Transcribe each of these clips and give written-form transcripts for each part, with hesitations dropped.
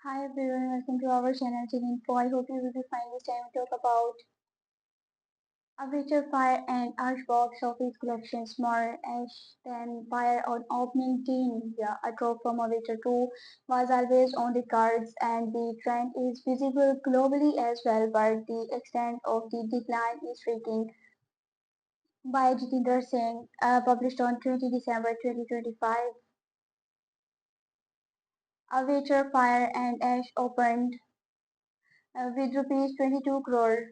Hi everyone, welcome to our channel Teen Info. I hope you will be fine. This time we talk about Avatar Fire and Ash box office collections. More Ash than Fire on opening day in India. A drop from Avatar 2 was always on the cards and the trend is visible globally as well, but the extent of the decline is striking. By Jitinder Singh, published on 20 December 2025. Avatar Fire and Ash opened with rupees 22 crore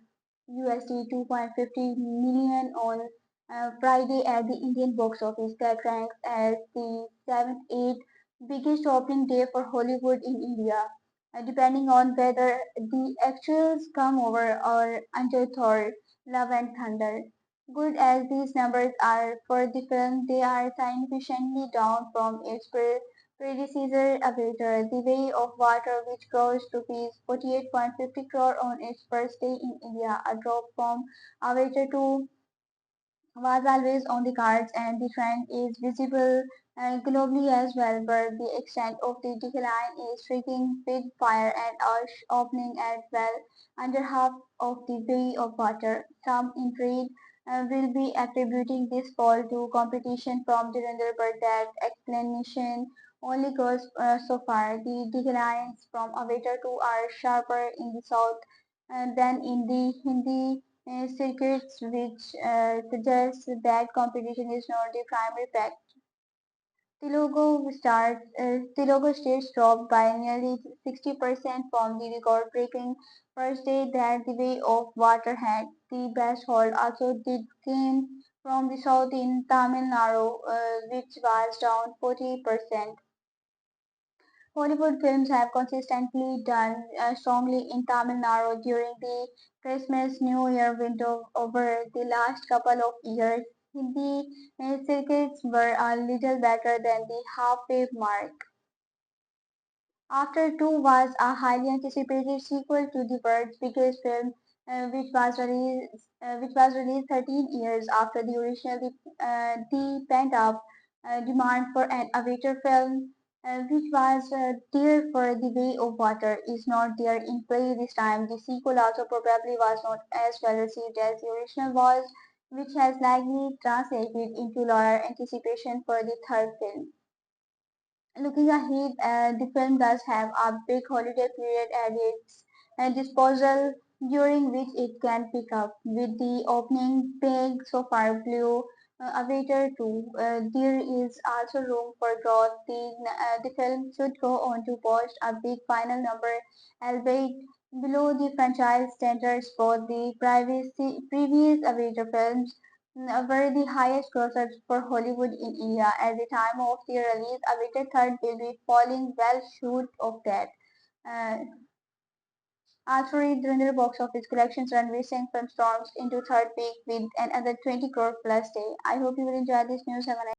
USD 2.50 million on Friday at the Indian box office. That ranks as the 7th-8th biggest opening day for Hollywood in India, depending on whether the actuals come over or under Thor, Love and Thunder. Good as these numbers are for the film, they are significantly down from its predecessor Avatar, The Way of Water, which grossed rupees 48.50 crore on its first day in India, a drop from Avatar 2 was always on the cards and the trend is visible globally as well, but the extent of the decline is striking with Fire and Ash opening at well under half of the Way of Water. Some in trade will be attributing this fall to competition from Dhurandhar, but that explanation only goes so far. The declines from Avatar 2 are sharper in the south than in the Hindi circuits, which suggests that competition is not the primary factor. Telugu states dropped by nearly 60% from the record-breaking first day that The Way of Water had. The best hold also did came from the south in Tamil Nadu, which was down 40%. Hollywood films have consistently done strongly in Tamil Nadu during the Christmas New Year window over the last couple of years. Hindi circuits were a little better than the halfway mark. After Two was a highly anticipated sequel to the world's biggest film, which was released 13 years after the original. The pent-up demand for an Avatar film, which was there for The Way of Water, is not there in play this time. The sequel also probably was not as well received as the original was, which has likely translated into lower anticipation for the third film. Looking ahead, the film does have a big holiday period at its disposal during which it can pick up. With the opening peg so far blue, Avatar 2, there is also room for growth. The film should go on to post a big final number, albeit below the franchise standards. Both the previous Avatar films were the highest grossers for Hollywood in India. At the time of their release, Avatar third will be falling well short of that. Uh, After Dhurandhar box office collections, Ranveer Singh film storms into third week with another 20 crore plus day. I hope you will enjoy this news. Have a nice